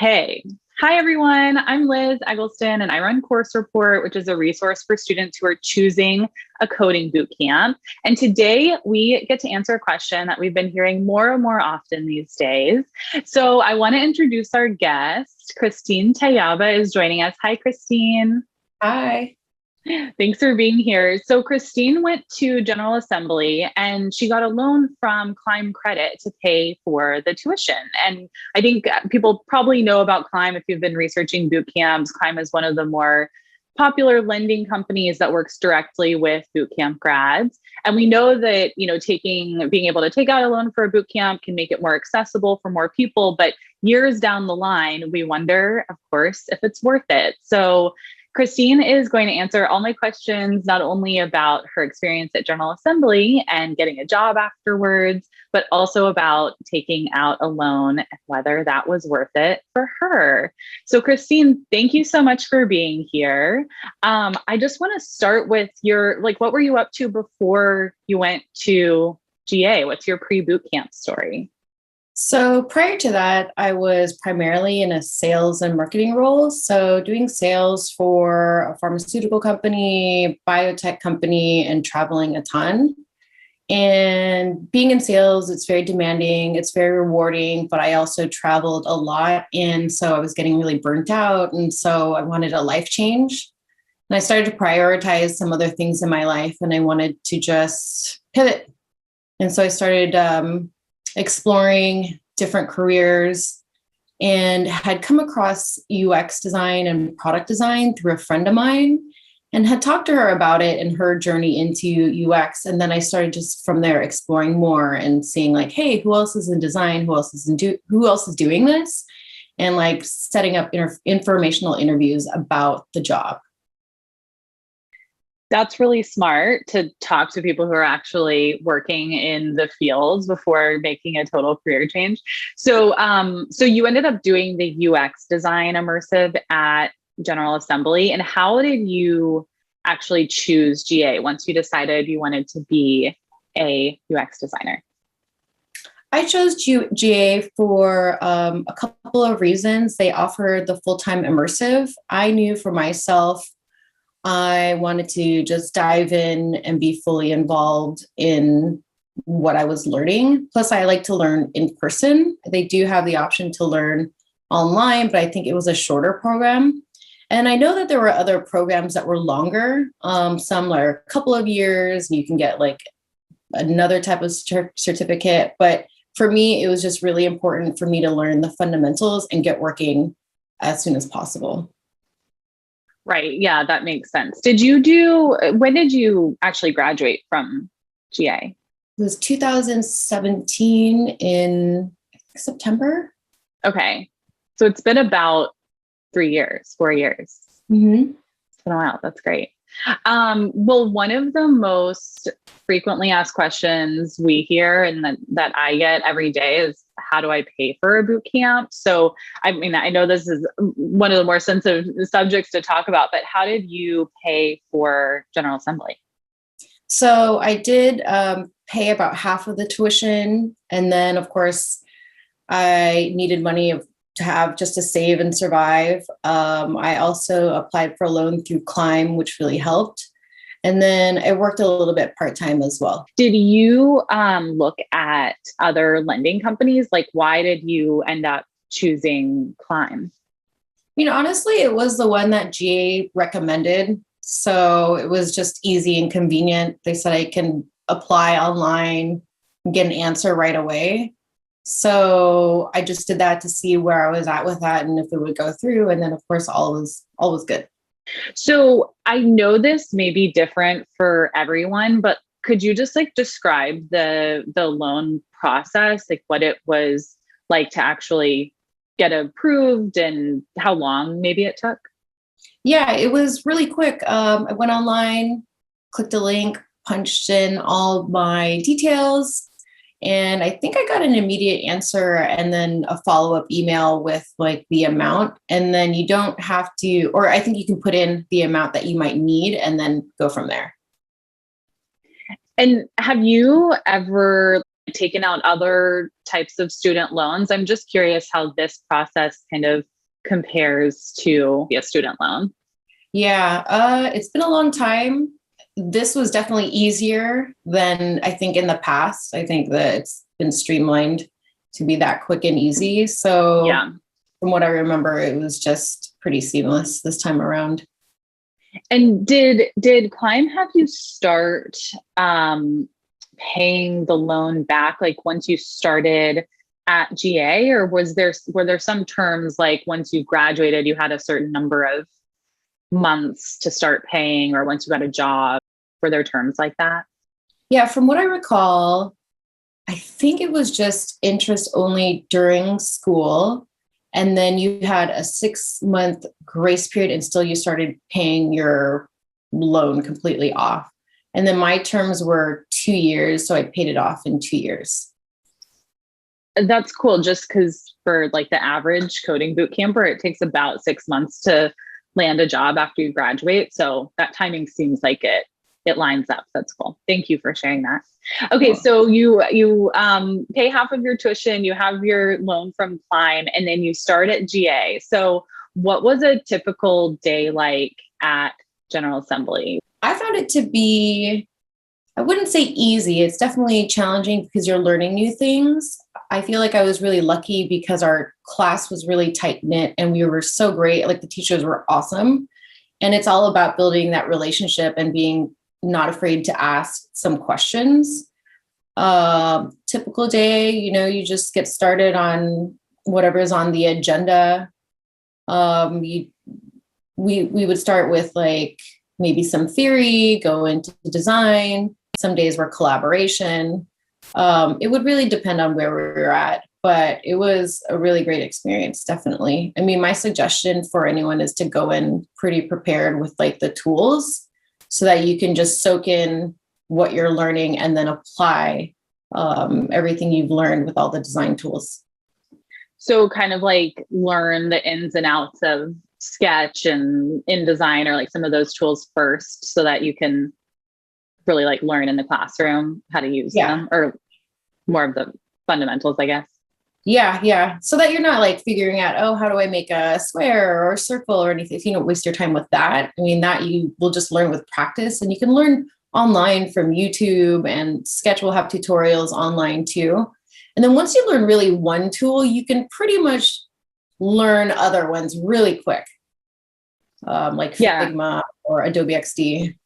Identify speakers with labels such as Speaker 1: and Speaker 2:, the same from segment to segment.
Speaker 1: Okay. Hi, everyone. I'm Liz Eggleston, and I run Course Report, which is a resource for students who are choosing a coding boot camp. And today we get to answer a question that we've been hearing more and more often these days. So I want to introduce our guest. Christine Tayaba is joining us. Hi, Christine.
Speaker 2: Hi.
Speaker 1: Thanks for being here. So Christine went to General Assembly and she got a loan from Climb Credit to pay for the tuition. And I think people probably know about Climb if you've been researching boot camps. Climb is one of the more popular lending companies that works directly with boot camp grads. And we know that, being able to take out a loan for a boot camp can make it more accessible for more people. But years down the line, we wonder, of course, if it's worth it. So Christine is going to answer all my questions, not only about her experience at General Assembly and getting a job afterwards, but also about taking out a loan and whether that was worth it for her. So Christine, thank you so much for being here. I just want to start with what were you up to before you went to GA? What's your pre-boot camp story?
Speaker 2: So prior to that, I was primarily in a sales and marketing role. So doing sales for a pharmaceutical company, biotech company, and traveling a ton. And being in sales, it's very demanding, it's very rewarding, but I also traveled a lot. And so I was getting really burnt out. And so I wanted a life change. And I started to prioritize some other things in my life and I wanted to just pivot. And so I started exploring different careers and had come across UX design and product design through a friend of mine and had talked to her about it and her journey into UX. And then I started just from there exploring more and seeing like, hey, who else is in design? Who else is doing this? And like setting up informational interviews about the job.
Speaker 1: That's really smart to talk to people who are actually working in the fields before making a total career change. So you ended up doing the UX design immersive at General Assembly. And how did you actually choose GA once you decided you wanted to be a UX designer?
Speaker 2: I chose GA for a couple of reasons. They offered the full-time immersive. I knew for myself I wanted to just dive in and be fully involved in what I was learning. Plus, I like to learn in person. They do have the option to learn online, but I think it was a shorter program. And I know that there were other programs that were longer. Some are a couple of years, and you can get like another type of certificate. But for me, it was just really important for me to learn the fundamentals and get working as soon as possible.
Speaker 1: Right. Yeah, that makes sense. When did you actually graduate from GA?
Speaker 2: It was 2017 in September.
Speaker 1: Okay. So it's been about 4 years.
Speaker 2: Mm-hmm.
Speaker 1: It's been a while. That's great. Well, one of the most frequently asked questions we hear and that I get every day is, how do I pay for a boot camp? So, I mean, I know this is one of the more sensitive subjects to talk about, but how did you pay for General Assembly?
Speaker 2: So I did pay about half of the tuition. And then, of course, I needed money to have just to save and survive. I also applied for a loan through Climb, which really helped. And then I worked a little bit part-time as well.
Speaker 1: Did you look at other lending companies? Like, why did you end up choosing Climb?
Speaker 2: Honestly, it was the one that GA recommended. So it was just easy and convenient. They said I can apply online and get an answer right away. So I just did that to see where I was at with that and if it would go through. And then, of course, all was good.
Speaker 1: So I know this may be different for everyone, but could you just describe the loan process, like what it was like to actually get approved and how long maybe it took?
Speaker 2: Yeah, it was really quick. I went online, clicked a link, punched in all my details, and I think I got an immediate answer and then a follow-up email with like the amount. And then you don't have to, or I think you can put in the amount that you might need and then go from there.
Speaker 1: And have you ever taken out other types of student loans. I'm just curious how this process kind of compares to a student loan.
Speaker 2: Yeah, it's been a long time. This was definitely easier than I think in the past. I think that it's been streamlined to be that quick and easy. So
Speaker 1: Yeah.
Speaker 2: from what I remember, it was just pretty seamless this time around.
Speaker 1: And did Climb have you start paying the loan back like once you started at GA, or were there some terms like once you graduated you had a certain number of months to start paying, or once you got a job? Were there terms like that?
Speaker 2: Yeah, from what I recall, I think it was just interest only during school. And then you had a 6-month grace period and still you started paying your loan completely off. And then my terms were 2 years. So I paid it off in 2 years.
Speaker 1: That's cool. Just because for like the average coding boot camper, it takes about 6 months to land a job after you graduate. So that timing seems like it lines up. That's cool. Thank you for sharing that. Okay, so you pay half of your tuition, you have your loan from Climb, and then you start at GA. So what was a typical day like at General Assembly?
Speaker 2: I found it to be, I wouldn't say easy. It's definitely challenging because you're learning new things. I feel like I was really lucky because our class was really tight knit and we were so great. Like the teachers were awesome. And it's all about building that relationship and being not afraid to ask some questions. Typical day, you just get started on whatever's on the agenda. We would start with like maybe some theory, go into design. Some days were collaboration. It would really depend on where we were at, but it was a really great experience, definitely. I mean, my suggestion for anyone is to go in pretty prepared with like the tools so that you can just soak in what you're learning and then apply everything you've learned with all the design tools.
Speaker 1: So kind of like learn the ins and outs of Sketch and InDesign, or like some of those tools first so that you can really like learn in the classroom how to use them, or more of the fundamentals, I guess.
Speaker 2: Yeah. So that you're not like figuring out, oh, how do I make a square or a circle or anything? If you don't waste your time with that, I mean, that you will just learn with practice, and you can learn online from YouTube, and Sketch will have tutorials online too. And then once you learn really one tool, you can pretty much learn other ones really quick, like Figma or Adobe XD.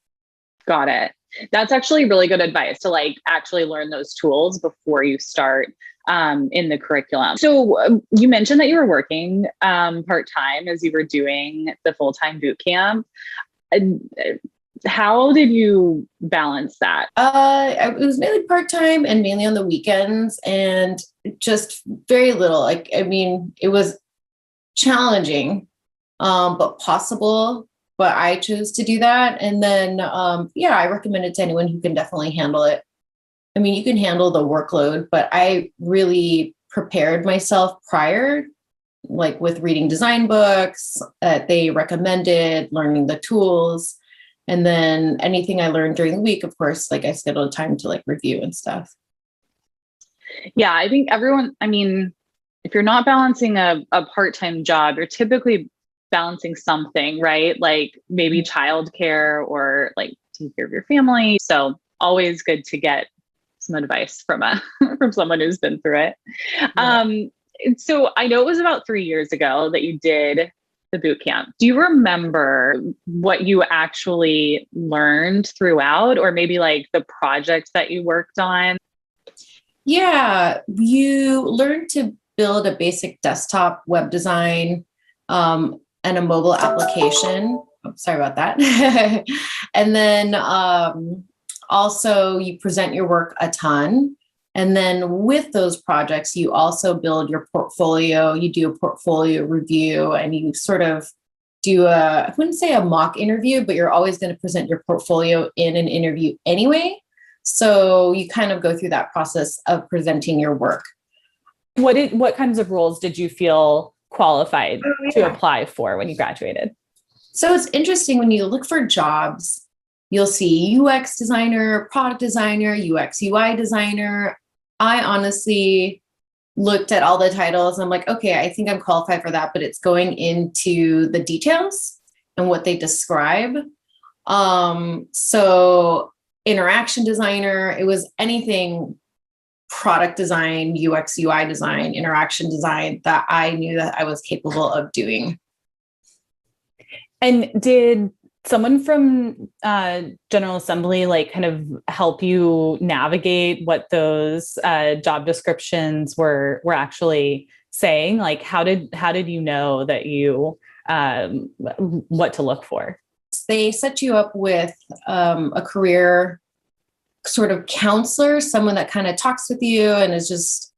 Speaker 1: Got it. That's actually really good advice, to like actually learn those tools before you start in the curriculum. So you mentioned that you were working part-time as you were doing the full-time boot camp. How did you balance that?
Speaker 2: It was mainly part-time and mainly on the weekends, and just very little. Like, I mean, it was challenging, but possible. But I chose to do that. And then, I recommend it to anyone who can definitely handle it. I mean, you can handle the workload, but I really prepared myself prior, like with reading design books that they recommended, learning the tools. And then anything I learned during the week, of course, like I scheduled time to like review and stuff.
Speaker 1: Yeah, I think everyone, I mean, if you're not balancing a part-time job, you're typically balancing something, right? Like maybe childcare or like taking care of your family. So always good to get some advice from from someone who's been through it. Yeah. So I know it was about 3 years ago that you did the boot camp. Do you remember what you actually learned throughout, or maybe like the projects that you worked on?
Speaker 2: Yeah, you learn to build a basic desktop web design and a mobile application. Oh, sorry about that. And then also you present your work a ton. And then with those projects, you also build your portfolio. You do a portfolio review, and you sort of do I wouldn't say a mock interview, but you're always going to present your portfolio in an interview anyway. So you kind of go through that process of presenting your work.
Speaker 1: What kinds of roles did you feel qualified to apply for when you graduated?
Speaker 2: So it's interesting, when you look for jobs, you'll see UX designer, product designer, UX UI designer. I honestly looked at all the titles. I'm like, okay, I think I'm qualified for that, but it's going into the details and what they describe. So interaction designer, it was anything product design, UX, UI design, interaction design that I knew that I was capable of doing.
Speaker 1: And did someone from General Assembly like kind of help you navigate what those job descriptions were actually saying? Like, how did you know that you what to look for?
Speaker 2: They set you up with a career sort of counselor, someone that kind of talks with you and is just,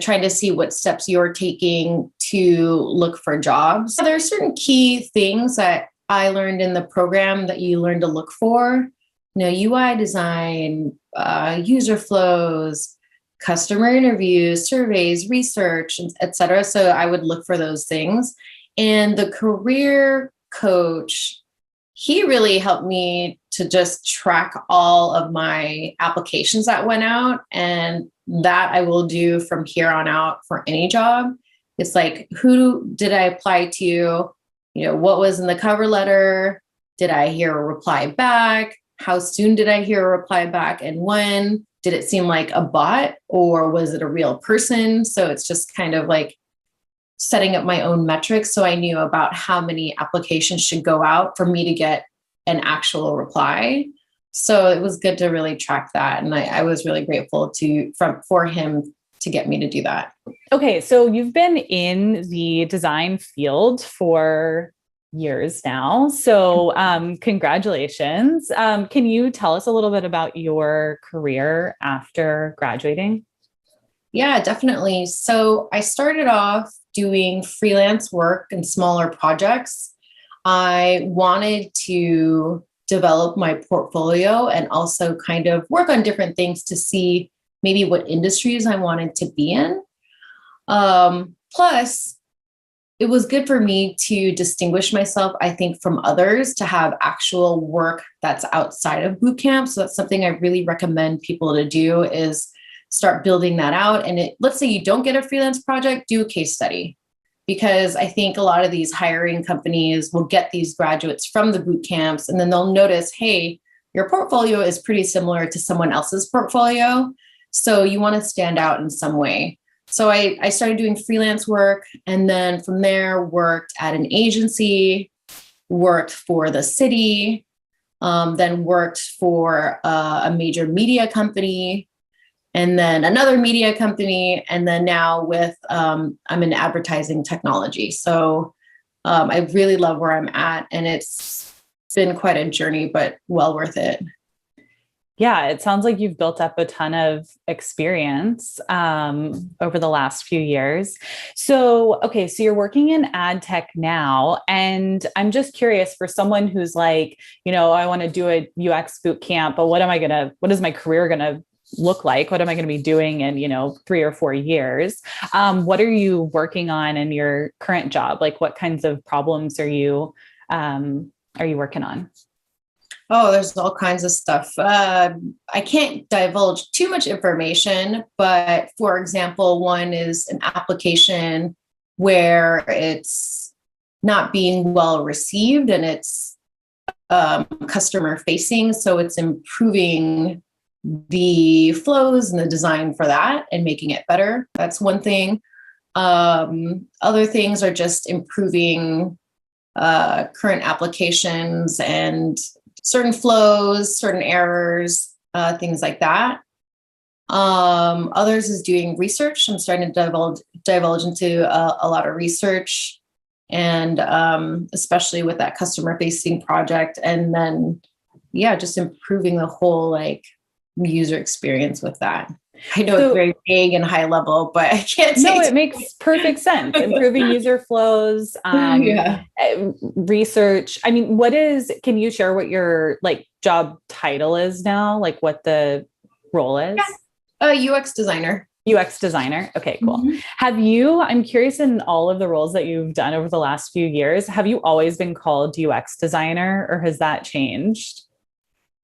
Speaker 2: trying to see what steps you're taking to look for jobs. There are certain key things that I learned in the program that you learn to look for, UI design, user flows, customer interviews, surveys, research, et cetera. So I would look for those things. And the career coach, he really helped me to just track all of my applications that went out. And that I will do from here on out for any job. It's like, who did I apply to? What was in the cover letter? Did I hear a reply back? How soon did I hear a reply back? And when? Did it seem like a bot or was it a real person? So it's just kind of like setting up my own metrics. So I knew about how many applications should go out for me to get an actual reply. So it was good to really track that. And I was really grateful for him to get me to do that.
Speaker 1: Okay. So you've been in the design field for years now. So congratulations. Can you tell us a little bit about your career after graduating?
Speaker 2: Yeah, definitely. So I started off doing freelance work and smaller projects. I wanted to develop my portfolio and also kind of work on different things to see maybe what industries I wanted to be in. Plus, it was good for me to distinguish myself, I think, from others, to have actual work that's outside of boot camp. So that's something I really recommend people to do, is start building that out. And let's say you don't get a freelance project, do a case study. Because I think a lot of these hiring companies will get these graduates from the boot camps and then they'll notice, hey, your portfolio is pretty similar to someone else's portfolio. So you want to stand out in some way. So I started doing freelance work, and then from there worked at an agency, worked for the city, then worked for a major media company, and then another media company, and then now I'm in advertising technology. So I really love where I'm at, and it's been quite a journey, but well worth it.
Speaker 1: Yeah, it sounds like you've built up a ton of experience over the last few years. So, okay, so you're working in ad tech now, and I'm just curious, for someone who's like, I want to do a UX boot camp, but what is my career gonna look like? What am I going to be doing in, 3 or 4 years? What are you working on in your current job? Like, what kinds of problems are you working on?
Speaker 2: Oh, there's all kinds of stuff. I can't divulge too much information, but for example, one is an application where it's not being well received and it's customer facing. So it's improving the flows and the design for that and making it better. That's one thing. Other things are just improving current applications and certain flows, certain errors, things like that. Others is doing research. I'm starting to divulge into a lot of research, and especially with that customer facing project. And then, just improving the whole user experience with that. I know it's very vague and high level, but I can't say.
Speaker 1: No, it makes perfect sense. Improving user flows, research. I mean, can you share what your job title is now? Like what the role is?
Speaker 2: UX designer.
Speaker 1: UX designer. Okay, cool. Mm-hmm. I'm curious, in all of the roles that you've done over the last few years, have you always been called UX designer, or has that changed?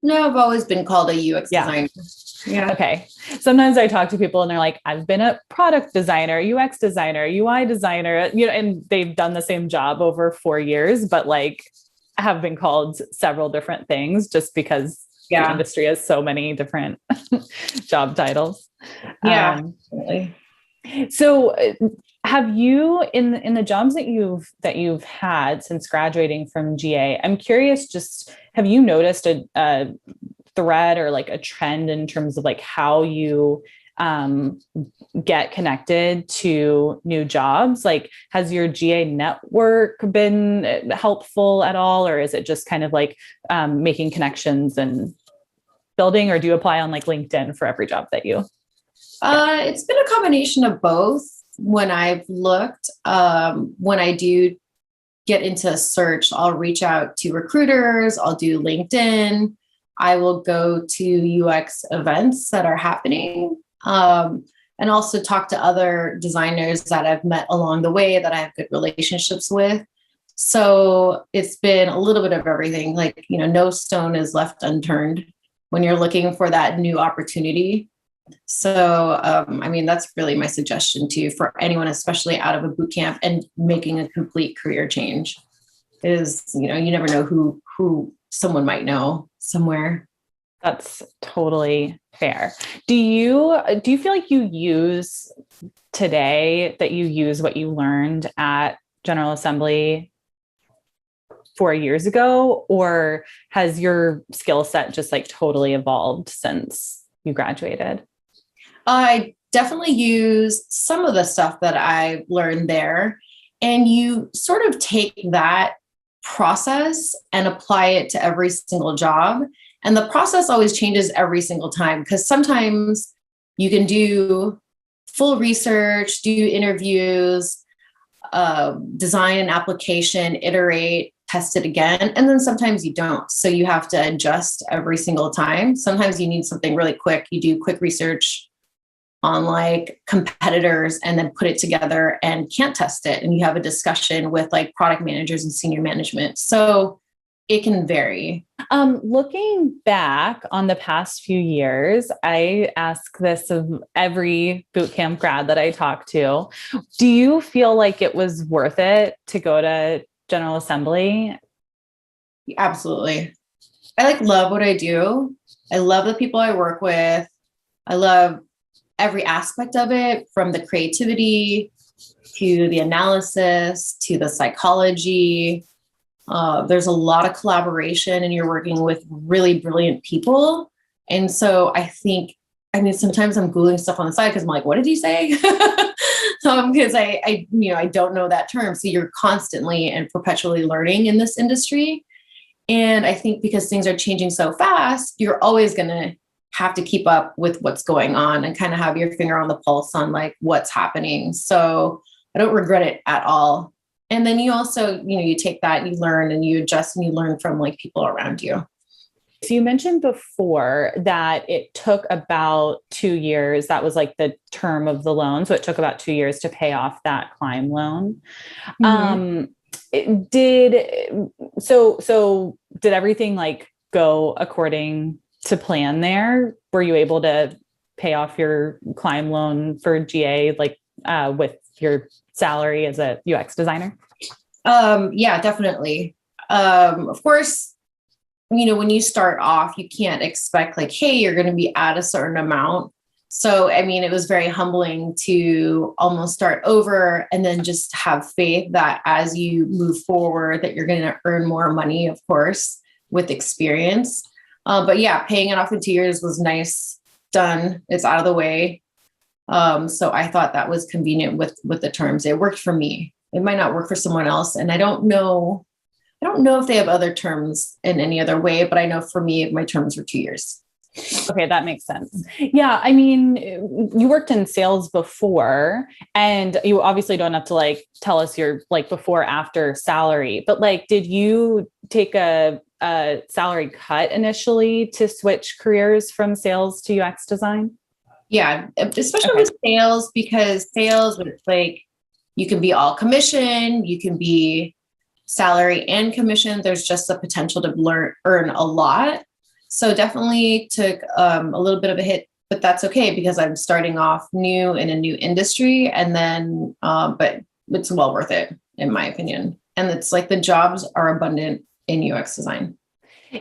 Speaker 2: No, I've always been called a UX designer. Yeah.
Speaker 1: Okay. Sometimes I talk to people and they're like, I've been a product designer, UX designer, UI designer, and they've done the same job over 4 years, but like have been called several different things just because the
Speaker 2: Yeah.
Speaker 1: industry has so many different job titles.
Speaker 2: Yeah. Definitely.
Speaker 1: So have you in the jobs that you've had since graduating from GA, I'm curious, just have you noticed a thread or like a trend in terms of like how you get connected to new jobs? Like, has your GA network been helpful at all, or is it just kind of like making connections and building, or do you apply on like LinkedIn for every job that you?
Speaker 2: It's been a combination of both. When I've looked, when I do get into a search, I'll reach out to recruiters, I'll do LinkedIn, I will go to UX events that are happening, and also talk to other designers that I've met along the way that I have good relationships with. So it's been a little bit of everything. Like, no stone is left unturned when you're looking for that new opportunity. So, that's really my suggestion to you for anyone, especially out of a boot camp and making a complete career change is, you never know who someone might know somewhere.
Speaker 1: That's totally fair. Do you feel like you use what you learned at General Assembly 4 years ago, or has your skill set just like totally evolved since you graduated?
Speaker 2: I definitely use some of the stuff that I learned there, and you sort of take that process and apply it to every single job. And the process always changes every single time because sometimes you can do full research, do interviews, design an application, iterate, test it again. And then sometimes you don't. So you have to adjust every single time. Sometimes you need something really quick. You do quick research on like competitors and then put it together and can't test it. And you have a discussion with like product managers and senior management. So it can vary.
Speaker 1: Looking back on the past few years, I ask this of every bootcamp grad that I talk to. Do you feel like it was worth it to go to General Assembly?
Speaker 2: Absolutely. I love what I do. I love the people I work with. I love every aspect of it, from the creativity to the analysis to the psychology. There's a lot of collaboration and you're working with really brilliant people. And so sometimes I'm Googling stuff on the side because I'm like, what did he say? Because I don't know that term. So you're constantly and perpetually learning in this industry. And I think because things are changing so fast, you're always going to have to keep up with what's going on and kind of have your finger on the pulse on like what's happening. So I don't regret it at all. And then you also, you take that and you learn and you adjust and you learn from like people around you.
Speaker 1: So you mentioned before that it took about 2 years. That was like the term of the loan. So it took about 2 years to pay off that climb loan. Mm-hmm. Did everything like go according to plan there? Were you able to pay off your climb loan for GA like with your salary as a UX designer?
Speaker 2: Yeah, definitely. Of course, when you start off, you can't expect like, hey, you're going to be at a certain amount. So, it was very humbling to almost start over and then just have faith that as you move forward, that you're going to earn more money, of course, with experience. But yeah, paying it off in 2 years was nice. Done. It's out of the way. So I thought that was convenient with the terms. It worked for me. It might not work for someone else. And I don't know if they have other terms in any other way, but I know for me, my terms were 2 years.
Speaker 1: Okay, that makes sense. Yeah, you worked in sales before, and you obviously don't have to like tell us your like before after salary, but like, did you take a salary cut initially to switch careers from sales to UX design?
Speaker 2: Yeah, especially with sales, because sales with like, you can be all commission, you can be salary and commission. There's just the potential to earn a lot. So definitely took a little bit of a hit but that's okay because I'm starting off new in a new industry. And then, but it's well worth it, in my opinion. And it's like the jobs are abundant in UX design.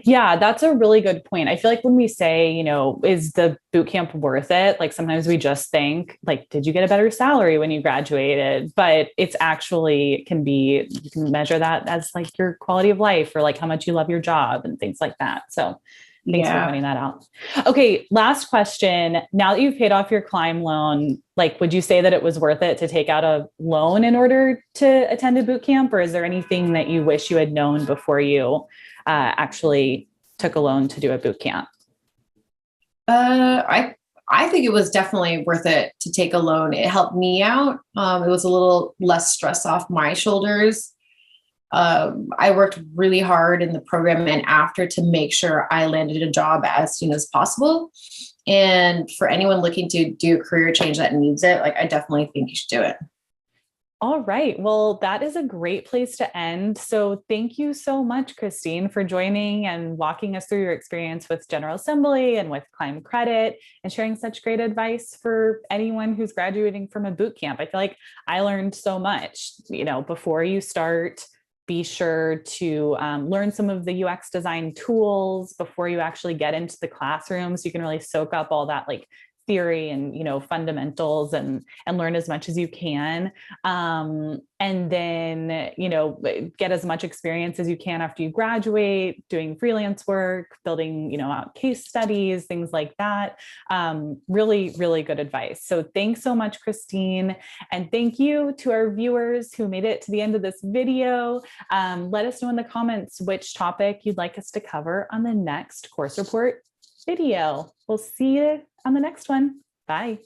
Speaker 3: Yeah, that's a really good point. I feel like when we say, is the boot camp worth it? Like sometimes we just think like, did you get a better salary when you graduated? But it's actually can be, you can measure that as like your quality of life or like how much you love your job and things like that. So thanks for pointing that out. Okay, last question. Now that you've paid off your Climb loan, like, would you say that it was worth it to take out a loan in order to attend a boot camp? Or is there anything that you wish you had known before you actually took a loan to do a boot camp?
Speaker 2: I think it was definitely worth it to take a loan. It helped me out. It was a little less stress off my shoulders. I worked really hard in the program and after to make sure I landed a job as soon as possible. And for anyone looking to do a career change that needs it, like I definitely think you should do it.
Speaker 3: All right. Well, that is a great place to end. So thank you so much, Christine, for joining and walking us through your experience with General Assembly and with Climb Credit and sharing such great advice for anyone who's graduating from a boot camp. I feel like I learned so much, before you start, be sure to learn some of the UX design tools before you actually get into the classroom. So you can really soak up all that like theory and fundamentals and learn as much as you can, and then get as much experience as you can after you graduate doing freelance work, building out case studies, things like that. Really, really good advice. So thanks so much, Christine, and thank you to our viewers who made it to the end of this video. Let us know in the comments which topic you'd like us to cover on the next course report video. We'll see you on the next one. Bye.